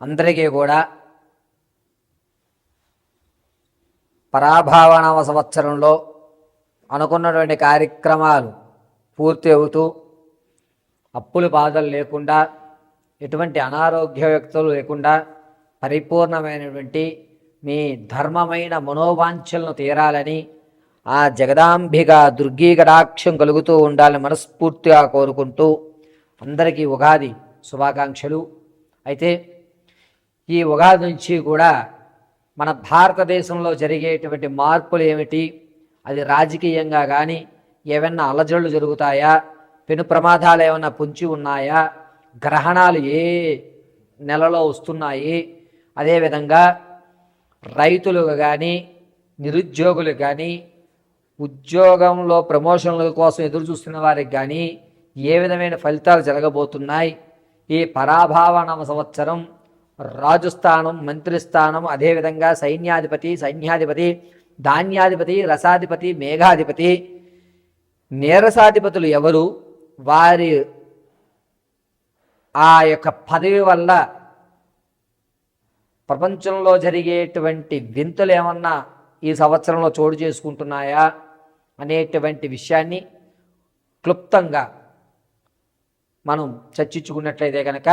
అందరికీ కూడా పరాభావనామ సంవత్సరంలో అనుకున్నటువంటి కార్యక్రమాలు పూర్తి అవుతూ అప్పులు బాధలు లేకుండా ఎటువంటి అనారోగ్య వ్యక్తులు లేకుండా పరిపూర్ణమైనటువంటి మీ ధర్మమైన మనోవాంఛలను తీరాలని ఆ జగదాంబిక దుర్గీ కటాక్షం కలుగుతూ ఉండాలని మనస్ఫూర్తిగా కోరుకుంటూ అందరికీ ఉగాది శుభాకాంక్షలు. అయితే ఈ ఉగాది నుంచి కూడా మన భారతదేశంలో జరిగేటువంటి మార్పులు ఏమిటి, అది రాజకీయంగా కానీ ఏమన్నా అలజడులు జరుగుతాయా, పెను ప్రమాదాలు ఏమన్నా పొంచి ఉన్నాయా, గ్రహణాలు ఏ నెలలో వస్తున్నాయి, అదేవిధంగా రైతులకు కానీ నిరుద్యోగులకు కానీ ఉద్యోగంలో ప్రమోషన్ల కోసం ఎదురు చూస్తున్న వారికి కానీ ఏ విధమైన ఫలితాలు జరగబోతున్నాయి, ఈ పరాభావనామ సంవత్సరం రాజుస్థానం మంత్రిస్థానం అదేవిధంగా సైన్యాధిపతి ధాన్యాధిపతి రసాధిపతి మేఘాధిపతి నీరసాధిపతులు ఎవరు, వారి ఆ యొక్క పదవి వల్ల ప్రపంచంలో జరిగేటువంటి వింతలు ఏమన్నా ఈ సంవత్సరంలో చోటు చేసుకుంటున్నాయా అనేటువంటి విషయాన్ని క్లుప్తంగా మనం చర్చించుకున్నట్లయితే కనుక,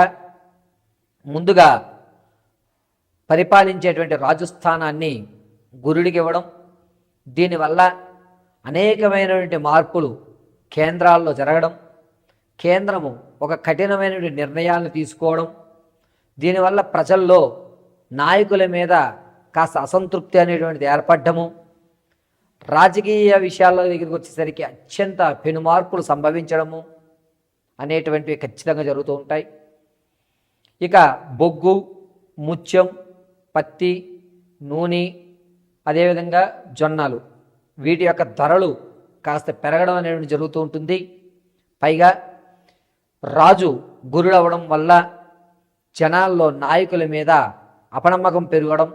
ముందుగా పరిపాలించేటువంటి రాజస్థానాన్ని గురుడికి ఇవ్వడం, దీనివల్ల అనేకమైనటువంటి మార్పులు కేంద్రాల్లో జరగడం, కేంద్రము ఒక కఠినమైనటువంటి నిర్ణయాలను తీసుకోవడం, దీనివల్ల ప్రజల్లో నాయకుల మీద కాస్త అసంతృప్తి అనేటువంటిది ఏర్పడము, రాజకీయ విషయాల దగ్గరికి వచ్చేసరికి అత్యంత పెను మార్పులు సంభవించడము అనేటువంటివి ఖచ్చితంగా జరుగుతూ ఉంటాయి. ఇక బొగ్గు, ముత్యం, పత్తి, నూనె అదేవిధంగా జొన్నలు వీటి యొక్క ధరలు కాస్త పెరగడం అనేది జరుగుతూ ఉంటుంది. పైగా రాజు గురుడవడం వల్ల జనాల్లో నాయకుల మీద అపనమ్మకం పెరగడం,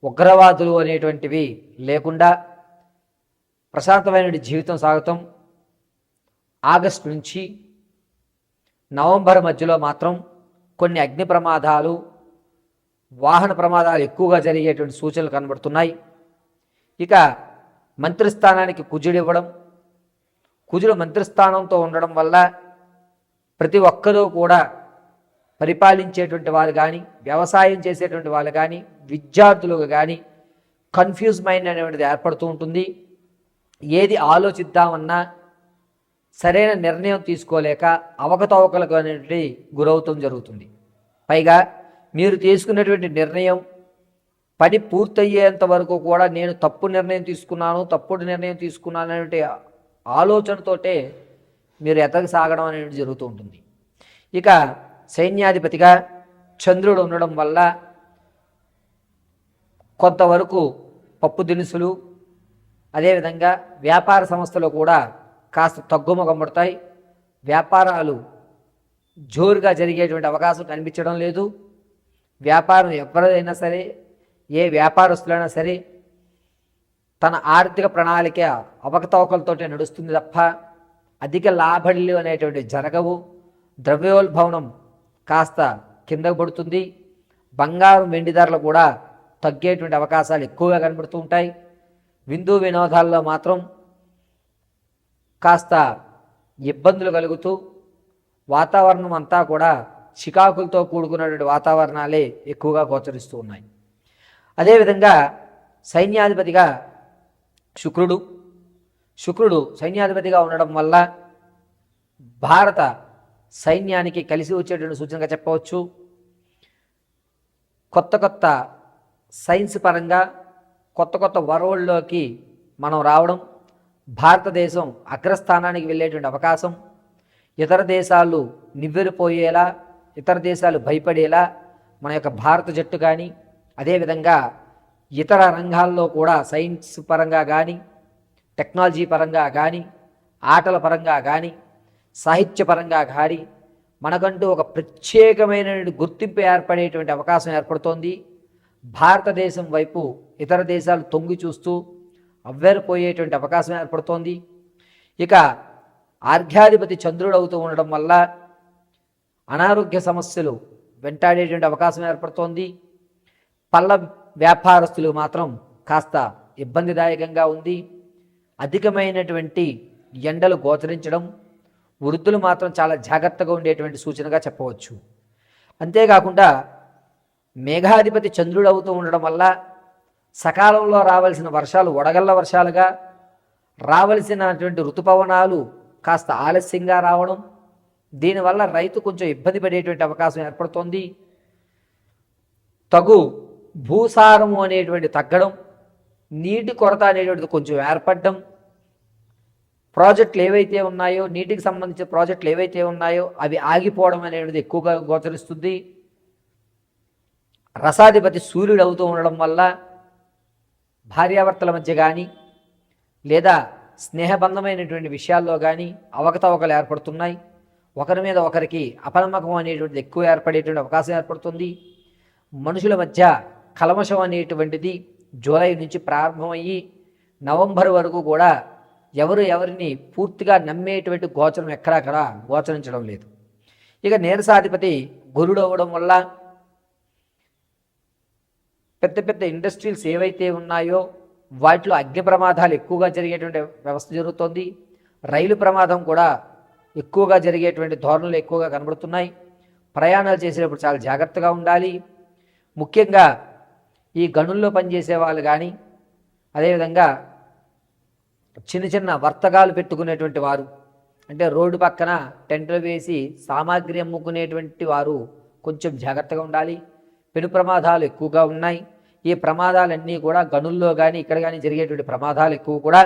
ఉగ్రవాదులు అనేటువంటివి లేకుండా ప్రశాంతమైన జీవితం సాగటం. ఆగస్టు నుంచి నవంబర్ మధ్యలో మాత్రం కొన్ని అగ్ని ప్రమాదాలు, వాహన ప్రమాదాలు ఎక్కువగా జరిగేటువంటి సూచనలు కనబడుతున్నాయి. ఇక మంత్రిస్థానానికి కుజుడు ఇవ్వడం, కుజుడు మంత్రిస్థానంతో ఉండడం వల్ల ప్రతి ఒక్కరూ కూడా పరిపాలించేటువంటి వాళ్ళు కానీ వ్యవసాయం చేసేటువంటి వాళ్ళు కానీ విద్యార్థులకు కానీ కన్ఫ్యూజ్ మైండ్ అనేటువంటిది ఏర్పడుతూ ఉంటుంది. ఏది ఆలోచిద్దామన్నా సరైన నిర్ణయం తీసుకోలేక అవకతవకలకు అనేటువంటి గురవుతం జరుగుతుంది. పైగా మీరు తీసుకున్నటువంటి నిర్ణయం పని పూర్తయ్యేంత వరకు కూడా నేను తప్పుడు నిర్ణయం తీసుకున్నాను అనేటువంటి ఆలోచనతోటే మీరు ఎతగసాగడం అనేది జరుగుతూ ఉంటుంది. ఇక సైన్యాధిపతిగా చంద్రుడు ఉండడం వల్ల కొంతవరకు పప్పు దినుసులు అదేవిధంగా వ్యాపార సంస్థలు కూడా కాస్త తగ్గుముఖపడతాయి. వ్యాపారాలు జోరుగా జరిగేటువంటి అవకాశం కనిపించడం లేదు. వ్యాపారం ఎవరైనా సరే, ఏ వ్యాపారస్తులైనా సరే తన ఆర్థిక ప్రణాళిక అవకతవకలతోటే నడుస్తుంది తప్ప అధిక లాభాలు అనేటువంటి జరగవు. ద్రవ్యోల్బణం కాస్త కిందకు పడుతుంది. బంగారం వెండి ధరలు కూడా తగ్గేటువంటి అవకాశాలు ఎక్కువగా కనబడుతూ ఉంటాయి. విందు వినోదాల్లో మాత్రం కాస్త ఇబ్బందులు కలుగుతూ వాతావరణం అంతా కూడా చికాకులతో కూడుకున్నటువంటి వాతావరణాలే ఎక్కువగా గోచరిస్తూ ఉన్నాయి. అదేవిధంగా సైన్యాధిపతిగా శుక్రుడు సైన్యాధిపతిగా ఉండడం వల్ల భారత సైన్యానికి కలిసి వచ్చేటువంటి సూచనగా చెప్పవచ్చు. కొత్త సైన్స్ పరంగా కొత్త వరవల్లోకి మనం రావడం, భారతదేశం అగ్రస్థానానికి వెళ్ళేటువంటి అవకాశం, ఇతర దేశాలు నివ్వెరపోయేలా, ఇతర దేశాలు భయపడేలా మన యొక్క భారత జట్టు కానీ అదేవిధంగా ఇతర రంగాల్లో కూడా సైన్స్ పరంగా కానీ టెక్నాలజీ పరంగా కానీ ఆటల పరంగా కానీ సాహిత్యపరంగా కానీ మనకంటూ ఒక ప్రత్యేకమైన గుర్తింపు ఏర్పడేటువంటి అవకాశం ఏర్పడుతోంది. భారతదేశం వైపు ఇతర దేశాలు తొంగి చూస్తూ అవ్వేరిపోయేటువంటి అవకాశం ఏర్పడుతోంది. ఇక ఆర్ఘ్యాధిపతి చంద్రుడు అవుతూ ఉండడం వల్ల అనారోగ్య సమస్యలు వెంటాడేటువంటి అవకాశం ఏర్పడుతోంది. పళ్ళ వ్యాపారస్తులకు మాత్రం కాస్త ఇబ్బందిదాయకంగా ఉంది. అధికమైనటువంటి ఎండలు గోచరించడం, వృద్ధులు మాత్రం చాలా జాగ్రత్తగా ఉండేటువంటి సూచనగా చెప్పవచ్చు. అంతేకాకుండా మేఘాధిపతి చంద్రుడు అవుతూ ఉండడం వల్ల సకాలంలో రావాల్సిన వర్షాలు వడగళ్ల వర్షాలుగా, రావలసినటువంటి ఋతుపవనాలు కాస్త ఆలస్యంగా రావడం, దీనివల్ల రైతు కొంచెం ఇబ్బంది పడేటువంటి అవకాశం ఏర్పడుతోంది. తగు భూసారము అనేటువంటి తగ్గడం, నీటి కొరత అనేటువంటిది కొంచెం ఏర్పడడం, ప్రాజెక్టులు ఏవైతే ఉన్నాయో, నీటికి సంబంధించిన ప్రాజెక్టులు ఏవైతే ఉన్నాయో అవి ఆగిపోవడం అనేటువంటిది ఎక్కువగా గోచరిస్తుంది. రసాధిపతి సూర్యుడు అవుతూ ఉండడం వల్ల భార్యాభర్తల మధ్య కానీ లేదా స్నేహబంధమైనటువంటి విషయాల్లో కానీ అవకతవకలు ఏర్పడుతున్నాయి. ఒకరి మీద ఒకరికి అపనమ్మకం అనేటువంటిది ఎక్కువ ఏర్పడేటువంటి అవకాశం ఏర్పడుతుంది. మనుషుల మధ్య కల్మషం అనేటువంటిది జూలై నుంచి ప్రారంభమయ్యి నవంబర్ వరకు కూడా ఎవరిని పూర్తిగా నమ్మేటువంటి గోచరం ఎక్కడక్కడ గోచరించడం లేదు. ఇక నీరసాధిపతి గురుడు అవ్వడం వల్ల పెద్ద పెద్ద ఇండస్ట్రీస్ ఏవైతే ఉన్నాయో వాటిలో అగ్ని ప్రమాదాలు ఎక్కువగా జరిగేటువంటి వ్యవస్థ జరుగుతోంది. రైలు ప్రమాదం కూడా ఎక్కువగా జరిగేటువంటి ధోరణులు ఎక్కువగా కనబడుతున్నాయి. ప్రయాణాలు చేసేటప్పుడు చాలా జాగ్రత్తగా ఉండాలి. ముఖ్యంగా ఈ గనుల్లో పనిచేసే వాళ్ళు కానీ, అదేవిధంగా చిన్న చిన్న వర్తకాలు పెట్టుకునేటువంటి వారు, అంటే రోడ్డు పక్కన టెంట్లు వేసి సామాగ్రి అమ్ముకునేటువంటి వారు కొంచెం జాగ్రత్తగా ఉండాలి. పెను ప్రమాదాలు ఎక్కువగా ఉన్నాయి. ఈ ప్రమాదాలన్నీ కూడా గనుల్లో కానీ ఇక్కడ కానీ జరిగేటువంటి ప్రమాదాలు ఎక్కువ కూడా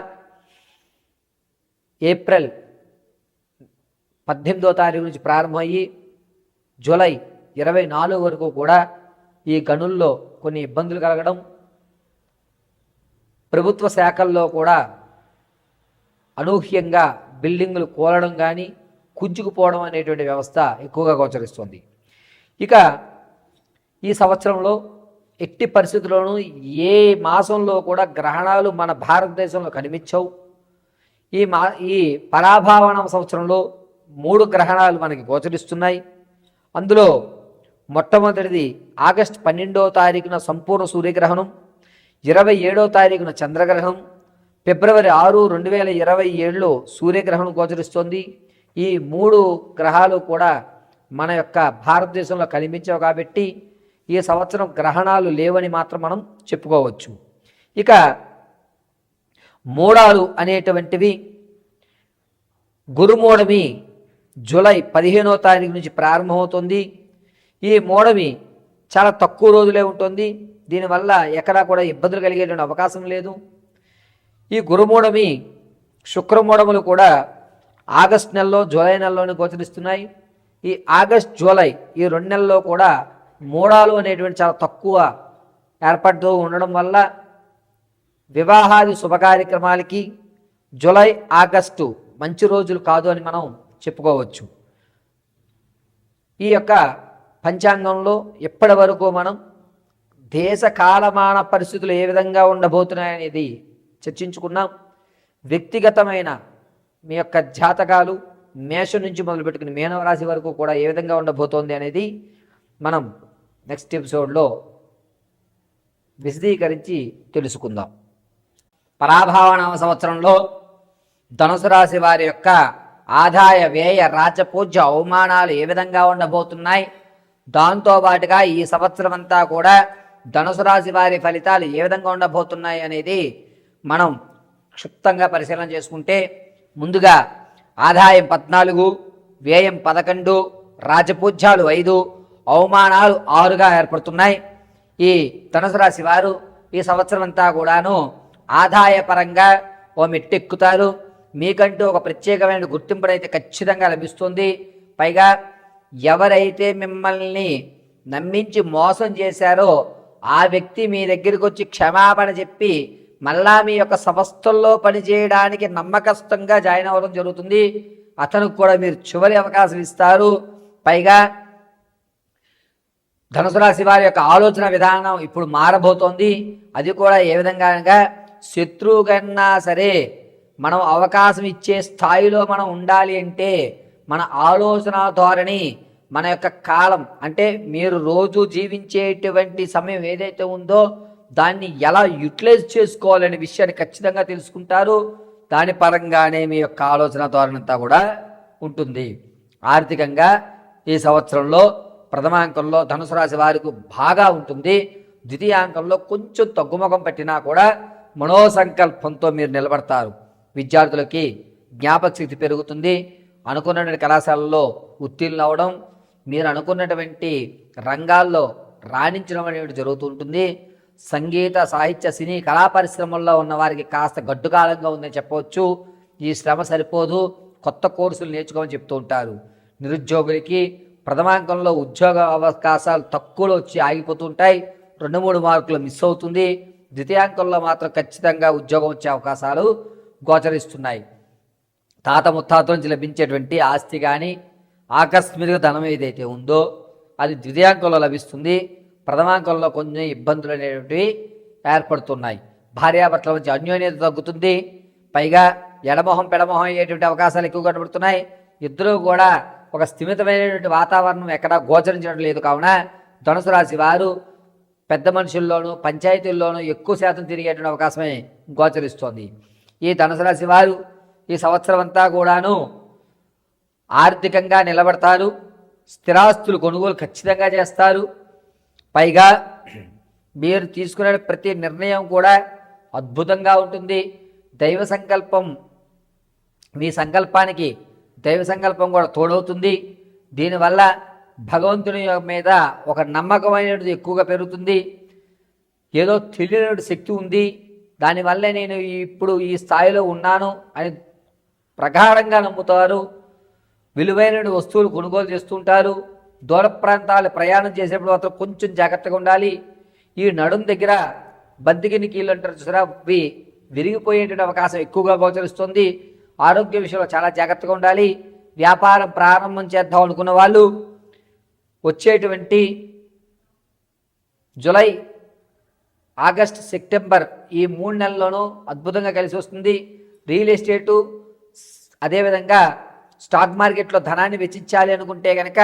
ఏప్రిల్ 18వ తారీఖు నుంచి ప్రారంభమయ్యి జూలై 24 వరకు కూడా ఈ గనుల్లో కొన్ని ఇబ్బందులు కలగడం, ప్రభుత్వ శాఖల్లో కూడా అనూహ్యంగా బిల్డింగులు కూలడం కానీ కుంచుకుపోవడం అనేటువంటి వ్యవస్థ ఎక్కువగా గోచరిస్తుంది. ఇక ఈ సంవత్సరంలో ఎట్టి పరిస్థితుల్లోనూ ఏ మాసంలో కూడా గ్రహణాలు మన భారతదేశంలో కనిపించవు. ఈ పరాభావన సంవత్సరంలో 3 గ్రహణాలు మనకి గోచరిస్తున్నాయి. అందులో మొట్టమొదటిది ఆగస్టు 12వ తారీఖున సంపూర్ణ సూర్యగ్రహణం, 27వ తారీఖున చంద్రగ్రహణం, ఫిబ్రవరి 6, 2027లో సూర్యగ్రహణం గోచరిస్తోంది. ఈ 3 గ్రహాలు కూడా మన యొక్క భారతదేశంలో కనిపించవు కాబట్టి ఈ సంవత్సరం గ్రహణాలు లేవని మాత్రం మనం చెప్పుకోవచ్చు. ఇక మూడాలు అనేటువంటివి గురుమూఢమి జూలై 15వ తారీఖు నుంచి ప్రారంభమవుతుంది. ఈ మూఢమి చాలా తక్కువ రోజులే ఉంటుంది. దీనివల్ల ఎక్కడా కూడా ఇబ్బందులు కలిగేటువంటి అవకాశం లేదు. ఈ గురుమూఢమి శుక్రమూఢములు కూడా ఆగస్టు నెలలో జూలై నెలలోనే గోచరిస్తున్నాయి. ఈ ఆగస్ట్ జూలై ఈ 2 నెలల్లో కూడా మూడాలు అనేటువంటి చాలా తక్కువ ఏర్పడుతూ ఉండడం వల్ల వివాహాది శుభకార్యక్రమాలకి జూలై ఆగస్టు మంచి రోజులు కాదు అని మనం చెప్పుకోవచ్చు. ఈ యొక్క పంచాంగంలో ఇప్పటి వరకు మనం దేశ కాలమాన పరిస్థితులు ఏ విధంగా ఉండబోతున్నాయనేది చర్చించుకున్నాం. వ్యక్తిగతమైన మీ యొక్క జాతకాలు మేషం నుంచి మొదలుపెట్టుకుని మీనరాశి వరకు కూడా ఏ విధంగా ఉండబోతోంది అనేది మనం నెక్స్ట్ ఎపిసోడ్లో విశదీకరించి తెలుసుకుందాం. పరాభావనామ సంవత్సరంలో ధనుసు రాశి వారి యొక్క ఆదాయ వ్యయ రాజపూజ్య అవమానాలు ఏ విధంగా ఉండబోతున్నాయి, దాంతోపాటుగా ఈ సంవత్సరం అంతా కూడా ధనుసు రాశి వారి ఫలితాలు ఏ విధంగా ఉండబోతున్నాయి అనేది మనం క్షుప్తంగా పరిశీలన చేసుకుంటే, ముందుగా ఆదాయం 14, వ్యయం 11, రాజపూజ్యాలు 5, అవమానాలు 6గా ఏర్పడుతున్నాయి. ఈ ధనుసు రాశి వారు ఈ సంవత్సరం అంతా కూడాను ఆదాయపరంగా ఓ మెట్టెక్కుతారు. మీకంటూ ఒక ప్రత్యేకమైన గుర్తింపునైతే ఖచ్చితంగా లభిస్తుంది. పైగా ఎవరైతే మిమ్మల్ని నమ్మించి మోసం చేశారో ఆ వ్యక్తి మీ దగ్గరికి వచ్చి క్షమాపణ చెప్పి మళ్ళా మీ యొక్క సంస్థల్లో పనిచేయడానికి నమ్మకస్తుగా జాయిన్ అవ్వడం జరుగుతుంది. అతనికి కూడా మీరు చివరి అవకాశం ఇస్తారు. పైగా ధనుసు రాశి వారి యొక్క ఆలోచన విధానం ఇప్పుడు మారబోతోంది. అది కూడా ఏ విధంగా అనగా, శత్రువు కన్నా సరే మనం అవకాశం ఇచ్చే స్థాయిలో మనం ఉండాలి అంటే మన ఆలోచన ధోరణి మన యొక్క కాలం అంటే మీరు రోజు జీవించేటువంటి సమయం ఏదైతే ఉందో దాన్ని ఎలా యూటిలైజ్ చేసుకోవాలనే విషయాన్ని ఖచ్చితంగా తెలుసుకుంటారు. దాని పరంగానే మీ యొక్క ఆలోచన ధోరణంతా కూడా ఉంటుంది. ఆర్థికంగా ఈ సంవత్సరంలో ప్రథమాంకంలో ధనుసు రాశి వారికి బాగా ఉంటుంది. ద్వితీయాంకంలో కొంచెం తగ్గుముఖం పట్టినా కూడా మనోసంకల్పంతో మీరు నిలబడతారు. విద్యార్థులకి జ్ఞాపక శక్తి పెరుగుతుంది. అనుకున్నటువంటి కళాశాలలో ఉత్తీర్ణులు అవడం, మీరు అనుకున్నటువంటి రంగాల్లో రాణించడం అనేది జరుగుతుంటుంది. సంగీత, సాహిత్య, సినీ, కళా పరిశ్రమల్లో ఉన్న వారికి కాస్త గడ్డుకాలంగా ఉందని చెప్పవచ్చు. ఈ శ్రమ సరిపోదు, కొత్త కోర్సులు నేర్చుకోమని చెప్తూ ఉంటారు. నిరుద్యోగులకి ప్రథమాంకంలో ఉద్యోగ అవకాశాలు తక్కువలో వచ్చి ఆగిపోతుంటాయి. 2-3 మార్కులు మిస్ అవుతుంది. ద్వితీయాంకంలో మాత్రం ఖచ్చితంగా ఉద్యోగం వచ్చే అవకాశాలు గోచరిస్తున్నాయి. తాత ముత్తాతల నుంచి లభించేటువంటి ఆస్తి కానీ ఆకస్మిక ధనం ఏదైతే ఉందో అది ద్వితీయాంకంలో లభిస్తుంది. ప్రథమాంకంలో కొంచెం ఇబ్బందులు అనేటువంటివి ఏర్పడుతున్నాయి. భార్యాభర్తల మధ్య అన్యోన్యత తగ్గుతుంది. పైగా ఎడమొహం పెడమొహం అయ్యేటువంటి అవకాశాలు ఎక్కువ కనబడుతున్నాయి. ఇద్దరూ కూడా ఒక స్థిమితమైనటువంటి వాతావరణం ఎక్కడా గోచరించడం లేదు. కావున ధనుసు రాశి వారు పెద్ద మనుషుల్లోనూ పంచాయతీల్లోనూ ఎక్కువ శాతం తిరిగేటువంటి అవకాశమే గోచరిస్తోంది. ఈ ధనుసు రాశి వారు ఈ సంవత్సరం అంతా కూడాను ఆర్థికంగా నిలబడతారు. స్థిరాస్తులు కొనుగోలు ఖచ్చితంగా చేస్తారు. పైగా మీరు తీసుకునే ప్రతి నిర్ణయం కూడా అద్భుతంగా ఉంటుంది. దైవ సంకల్పం, మీ సంకల్పానికి దైవ సంకల్పం కూడా తోడవుతుంది. దీనివల్ల భగవంతుని మీద ఒక నమ్మకమైనది ఎక్కువగా పెరుగుతుంది. ఏదో తెలియని శక్తి ఉంది, దానివల్లే నేను ఇప్పుడు ఈ స్థాయిలో ఉన్నాను అని ప్రగాఢంగా నమ్ముతారు. విలువైన వస్తువులు కొనుగోలు చేస్తుంటారు. దూర ప్రాంతాలు ప్రయాణం చేసేప్పుడు మాత్రం కొంచెం జాగ్రత్తగా ఉండాలి. ఈ నడుం దగ్గర బంతికిని కీళ్ళు అంటారు చూసారా, అవి విరిగిపోయేటువంటి అవకాశం ఎక్కువగా గోచరిస్తుంది. ఆరోగ్య విషయంలో చాలా జాగ్రత్తగా ఉండాలి. వ్యాపారం ప్రారంభం చేద్దాం అనుకున్న వాళ్ళు వచ్చేటువంటి జూలై, ఆగస్ట్, సెప్టెంబర్ ఈ 3 నెలల్లోనూ అద్భుతంగా కలిసి వస్తుంది. రియల్ ఎస్టేటు, అదేవిధంగా స్టాక్ మార్కెట్లో ధనాన్ని వెచ్చించాలి అనుకుంటే కనుక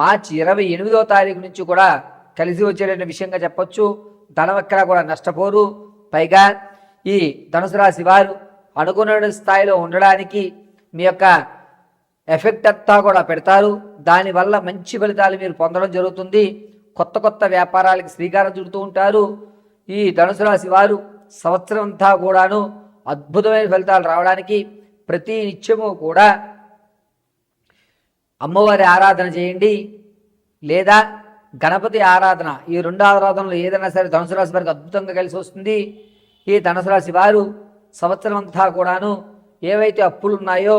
మార్చి 28వ తారీఖు నుంచి కూడా కలిసి వచ్చేటువంటి విషయంగా చెప్పొచ్చు. ధనం ఎక్కడా కూడా నష్టపోరు. పైగా ఈ ధనుసు రాశి వారు అనుకున్న స్థాయిలో ఉండడానికి మీ యొక్క ఎఫెక్ట్ అంతా కూడా పెడతారు. దానివల్ల మంచి ఫలితాలు మీరు పొందడం జరుగుతుంది. కొత్త కొత్త వ్యాపారాలకి శ్రీకారం చుడుతూ ఉంటారు. ఈ ధనుసు రాశి వారు సంవత్సరం అంతా కూడాను అద్భుతమైన ఫలితాలు రావడానికి ప్రతి నిత్యము కూడా అమ్మవారి ఆరాధన చేయండి, లేదా గణపతి ఆరాధన. ఈ 2 ఆరాధనలు ఏదైనా సరే ధనుసు రాశి వారికి అద్భుతంగా కలిసి వస్తుంది. ఈ ధనుసు రాశి వారు సంవత్సరం అంతా కూడాను ఏవైతే అప్పులు ఉన్నాయో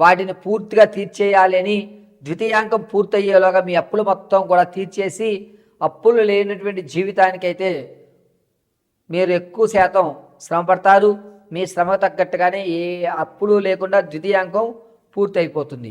వాటిని పూర్తిగా తీర్చేయాలి అని ద్వితీయాంకం పూర్తయ్యేలోగా మీ అప్పులు మొత్తం కూడా తీర్చేసి అప్పులు లేనటువంటి జీవితానికైతే మీరు ఎక్కువ శాతం శ్రమ పడతారు. మీ శ్రమ తగ్గట్టుగానే ఏ అప్పులు లేకుండా ద్వితీయాంకం పూర్తి అయిపోతుంది.